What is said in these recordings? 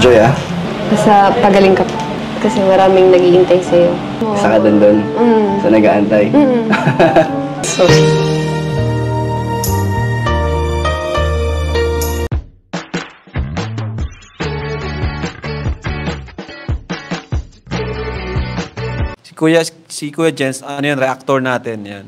Joy, ah. Basta pagaling ka pa. Kasi maraming nag-iintay sa'yo. Isa ka doon. So, nag-aantay. So, si Kuya Jens, ano yan, reactor natin yan.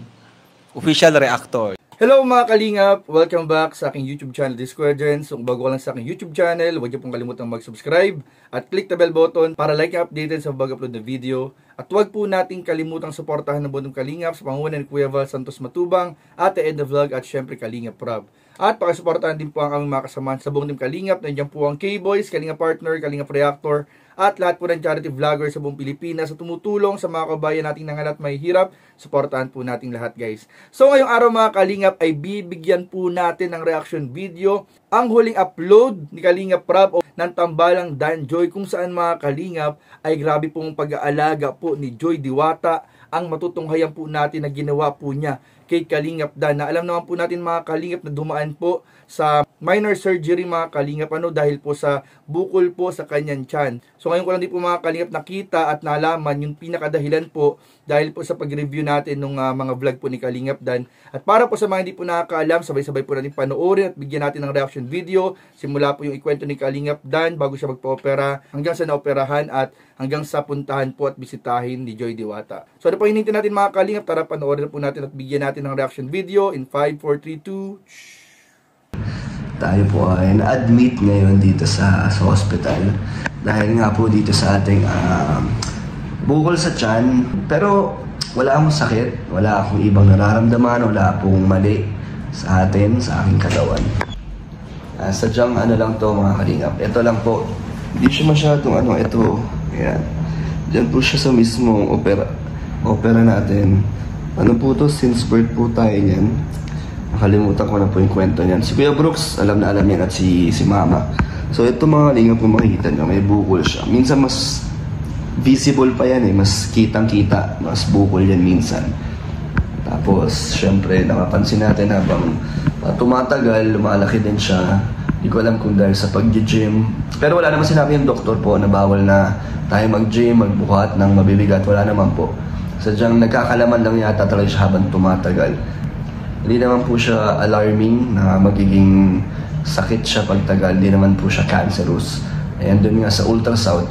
Official reactor. Hello mga kalingap! Welcome back sa aking YouTube channel, This Kuya Jens. Kung bago ka lang sa aking YouTube channel, huwag niyo pong kalimutang mag-subscribe at click the bell button para like and updated sa pag-upload na video. At huwag po nating kalimutang suportahan ng buong kalingap sa pangunan ni Kuya Val Santos Matubang, Ate Ed the Vlog at syempre Kalingap Rob. At pakisuportahan din po ang aming mga kasamahan sa buong team Kalingap. Nandiyan po ang K-Boys, Kalingap Partner, Kalingap Reactor, at lahat po ng charity vlogger sa buong Pilipinas sa tumutulong sa mga kabayan nating nangalat may hirap. Suportahan po nating lahat, guys. So ngayong araw mga Kalingap ay bibigyan po natin ng reaction video ang huling upload ni Kalingap Rob ng Tambalang Dan Joy, kung saan mga Kalingap ay grabe pong pag-aalaga po ni Joy Diwata ang matutunghayan po natin na ginawa po niya kay Kalingap Dan, na alam naman po natin mga Kalingap na dumaan po sa minor surgery mga Kalingap dahil po sa bukol po sa kanyang tiyan. So ngayon ko lang din po mga Kalingap nakita at nalaman yung pinakadahilan po dahil po sa pag-review natin ng mga vlog po ni Kalingap Dan. At para po sa mga hindi po nakakaalam, sabay-sabay po natin panoorin at bigyan natin ng reaction video. Simula po yung ikwento ni Kalingap Dan bago siya magpa-opera hanggang sa naoperahan at hanggang sa puntahan po at bisitahin ni Joy Diwata. So ano po hinintin natin mga Kalingap, tara panoorin po natin at bigyan natin ng reaction video in 5, 4, 3, 2... tayo po ay na-admit ngayon dito sa hospital dahil nga po dito sa ating bukol sa tiyan. Pero wala akong sakit, wala akong ibang nararamdaman, wala akong mali sa atin, sa aking katawan. Sadyang ano lang to mga Kalingap, ito lang po, hindi siya masyadong ito, ayan. Diyan po siya sa mismong opera natin. Ano po to, since birth po tayo niyan. Nakalimutan ko na po yung kwento niyan. Si Kuya Brooks, alam na alam yan, at si Mama. So ito mga Kalingap, kung makikita nyo, may bukol siya. Minsan mas visible pa yan mas kitang-kita, mas bukol yan minsan. Tapos, syempre, napapansin natin habang tumatagal, lumalaki din siya. Hindi ko alam kung dahil sa pag-gym. Pero wala naman sinabi yung doktor po na bawal na tayo mag-gym, magbuhat ng mabibigat. Wala naman po. Sadyang nagkakalaman lang yata talaga siya habang tumatagal. Hindi naman po siya alarming na magiging sakit siya pagtagal. Hindi naman po siya cancerous. Ayan, doon nga sa ultrasound,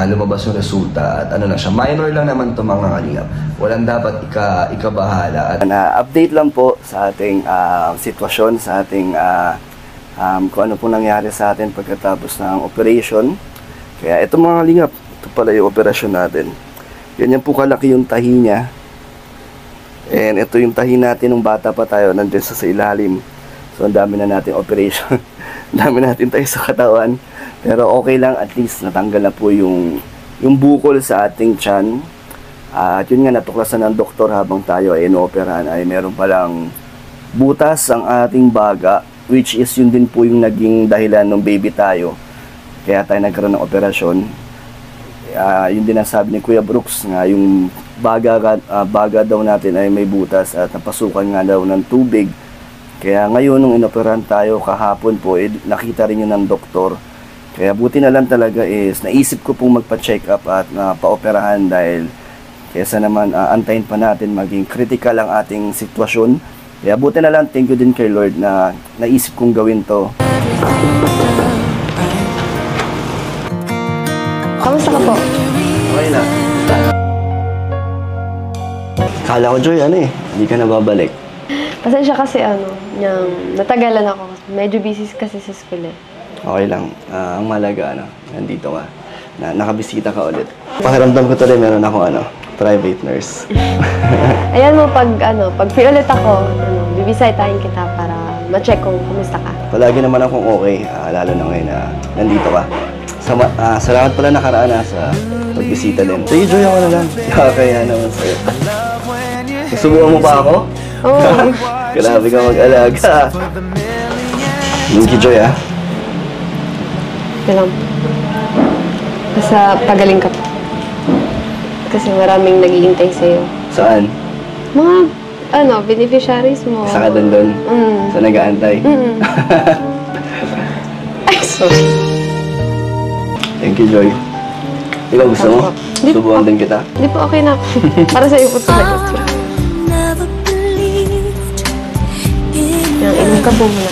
lumabas yung resulta. At ano lang siya, minor lang naman ito mga Kalingap. Walang dapat ikabahala. At update lang po sa ating sitwasyon, sa ating kung ano po nangyari sa atin pagkatapos ng operation. Kaya ito mga Kalingap, ito pala yung operasyon natin. Ganyan po kalaki yung tahi niya. And ito yung tahi natin nung bata pa tayo, nandun sa ilalim. So ang dami na natin operation. Ang dami natin tayo sa katawan. Pero okay lang, at least natanggal na po yung bukol sa ating tiyan. At yun nga, natuklasan ng doktor habang tayo ay inooperahan ay meron palang butas ang ating baga, which is yun din po yung naging dahilan ng baby tayo. Kaya tayo nagkaroon ng operasyon. Yun din ang sabi ni Kuya Brooks nga, yung baga daw natin ay may butas at napasukan nga daw ng tubig. Kaya ngayon nung inoperahan tayo kahapon po, nakita rin yun ng doktor. Kaya buti na lang talaga is naisip ko pong magpa-check up at pa-operahan dahil kaysa naman antayin pa natin maging critical ang ating sitwasyon. Kaya buti na lang, thank you din kay Lord na naisip kong gawin to. Kamusta ka po? Okay na. Kala ko, Joy, hindi ka na babalik. Pasensya kasi natagalan ako. Medyo busy kasi sa school eh. Okay lang. Ang malaga, nandito ka. Nakabisita ka ulit. Pakiramdam ko tuloy, meron akong private nurse. Ayan mo, pag free ulit ako, bibisitahin kita para ma-check kung kumusta ka. Palagi naman akong okay, lalo na ngayon na nandito ka. Salamat pala nakaraan sa pagbisita din. Sige, Joy, ako na lang. Kaya naman sa'yo. Susubukan mo pa ako? Oo. Grabe ka mag-alaga. Thank you, Joy, Kailang. Basta pagaling ka pa. Kasi maraming nag-iintay sa'yo. Saan? Mga, beneficiaries mo. Isa ka doon? So, nag-aantay? Ay, sorry. Thank you, Joy. Ikaw gusto mo? Di po. Subuhan din kita. Hindi po, okay na. Para sa iyo po talaga. Yung inom ka po muna.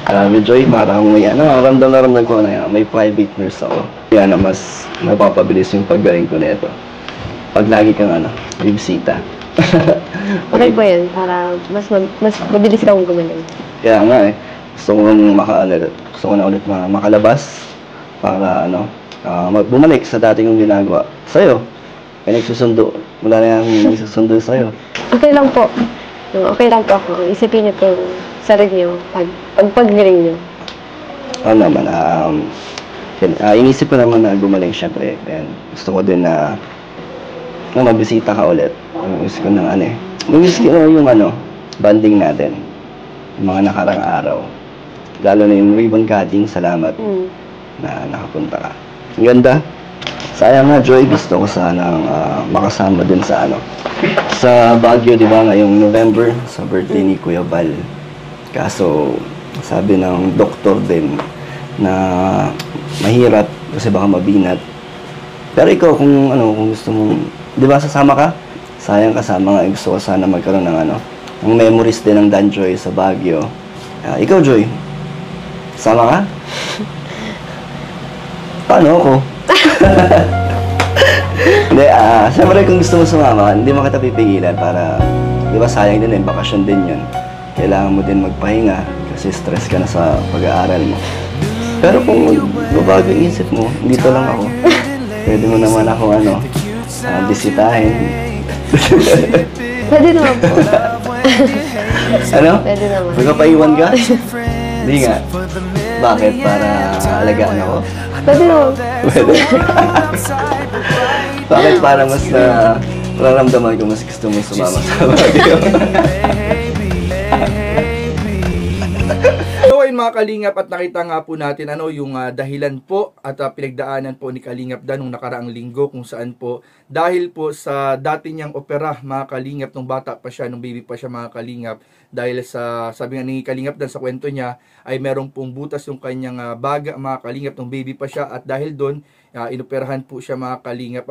Grabe, Joy, parang may ramdam na ramdam ko na yan. May private nurse ako. Kaya na mas mapapabilis yung paggaling ko nito. Pag lagi kang bibisita. Okay po yan, para mas mabilis ka kung gumaling. Kaya nga gusto ko na ulit makalabas para bumalik sa dati kong ginagawa. Sa'yo, may nagsusundo. Wala na yung nagsusundo sa'yo. Okay lang po. Okay lang po ako. Isipin niyo po yung sarili niyo paggaling niyo. Oo naman, inisip ko naman na gumaling syempre. And gusto ko din na mabisita ka ulit. Miss ko ng miss ko yung banding natin. Yung mga nakarang araw. Lalo na yung ribbon cutting, salamat na nakapunta ka. Ang ganda. Sayang nga, Joy, gusto ko sanang makasama din sa sa Baguio, di ba, ngayong November, sa birthday ni Kuya Val. Kaso, sabi ng doktor din na mahirap kasi baka mabinat. Pero ikaw, kung gusto mo, di ba, sasama ka? Sayang kasama nga, gusto ko sana magkaroon ng ng memories din ng Dan Joy sa Baguio. Ikaw, Joy, sama ka? Paano ako? Hindi, siyempre kung gusto mo sumama, hindi mo kita pipigilan para, di ba, sayang din yung bakasyon din yun. Kailangan mo din magpahinga kasi stress ka na sa pag-aaral mo. Pero kung babago yung isip mo, dito lang ako. Pwede mo naman ako, bisitahin. Pwede naman po. Pwede naman. Magpapaiwan ka? Hindi nga. Bakit? Para alagaan ako? Pwede naman. Pwede. Bakit para mas nararamdaman ko mas gusto mo sumama sa Baguio? So ayun mga Kalingap, at nakita nga po natin yung dahilan po at pinagdaanan po ni Kalingap Dan nung nakaraang linggo, kung saan po dahil po sa dati niyang opera mga Kalingap nung bata pa siya, nung baby pa siya mga Kalingap, dahil sa sabi nga ni Kalingap Dan sa kwento niya ay merong pong butas yung kanyang baga mga Kalingap nung baby pa siya, at dahil doon inoperahan po siya mga Kalingap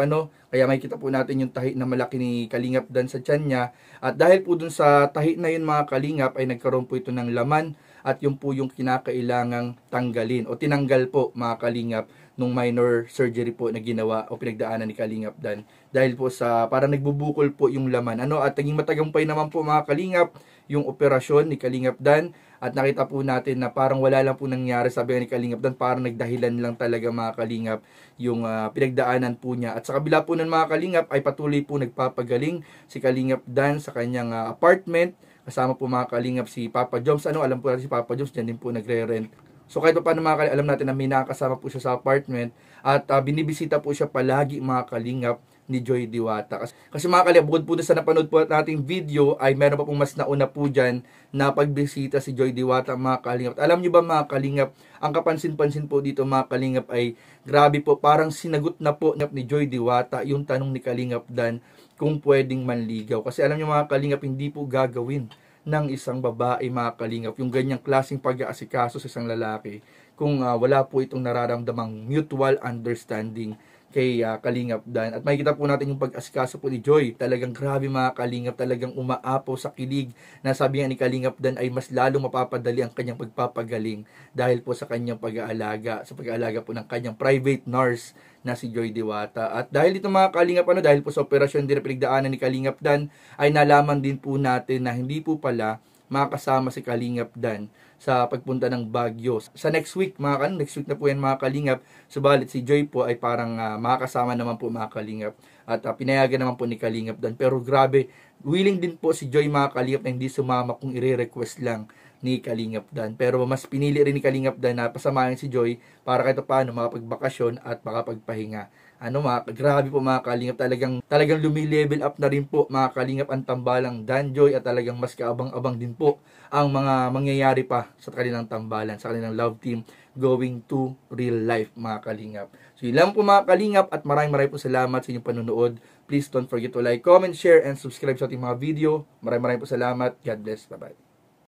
kaya makikita po natin yung tahi na malaki ni Kalingap Dan sa tiyan niya, at dahil po dun sa tahi na yun mga Kalingap ay nagkaroon po ito ng laman, at yun po yung kinakailangang tanggalin o tinanggal po mga Kalingap nung minor surgery po na ginawa o pinagdaanan ni Kalingap Dan, dahil po sa parang nagbubukol po yung laman at naging matagumpay naman po mga Kalingap yung operasyon ni Kalingap Dan, at nakita po natin na parang wala lang po nangyari, sabi ni Kalingap Dan, parang nagdahilan lang talaga mga Kalingap yung pinagdaanan po niya. At sa kabila po ng mga Kalingap ay patuloy po nagpapagaling si Kalingap Dan sa kanyang apartment. Kasama po mga Kalingap si Papa Joms. Alam po natin si Papa Joms, dyan din po nagre-rent. So kahit pa paano mga Kalingap, alam natin na may nakakasama po siya sa apartment, at binibisita po siya palagi mga Kalingap ni Joy Diwata. Kasi mga Kalingap, bukod po sa napanood po nating video, ay meron pa pong mas nauna po dyan na pagbisita si Joy Diwata mga Kalingap. Alam nyo ba mga Kalingap, ang kapansin-pansin po dito mga Kalingap ay grabe po, parang sinagot na po ni Joy Diwata yung tanong ni Kalingap Dan kung pwedeng manligaw. Kasi alam nyo mga Kalingap, hindi po gagawin ng isang babae mga Kalingap yung ganyang klaseng pag-aasikaso sa isang lalaki kung wala po itong nararamdamang mutual understanding kay Kalingap Dan. At makikita po natin yung pag-asikaso po ni Joy. Talagang grabe mga Kalingap, talagang umaapaw sa kilig, na sabi nga ni Kalingap Dan ay mas lalong mapapadali ang kanyang pagpapagaling dahil po sa kanyang pag-aalaga, sa pag-aalaga po ng kanyang private nurse na si Joy Diwata. At dahil dito mga Kalingap, dahil po sa operasyon din na pinagdaanan ni Kalingap Dan, ay nalaman din po natin na hindi po pala makasama si Kalingap Dan sa pagpunta ng Baguio. Sa next week, next week na po yan mga Kalingap. Subalit si Joy po ay parang makakasama naman po mga Kalingap. At pinayagan naman po ni Kalingap Dan. Pero grabe, willing din po si Joy mga Kalingap na hindi sumama kung i-request lang ni Kalingap Dan. Pero mas pinili rin ni Kalingap Dan na pasamahin si Joy para kahit paano makapagbakasyon at makapagpahinga. Grabe po mga Kalingap, talagang lumilevel up na rin po mga Kalingap ang tambalang Dan Joy, at talagang mas kaabang-abang din po ang mga mangyayari pa sa kanilang tambalan, sa kanilang love team going to real life mga Kalingap. So yun lang po mga Kalingap, at maraming po salamat sa inyong panonood. Please don't forget to like, comment, share, and subscribe sa ating mga video. Maraming po salamat. God bless. Bye-bye.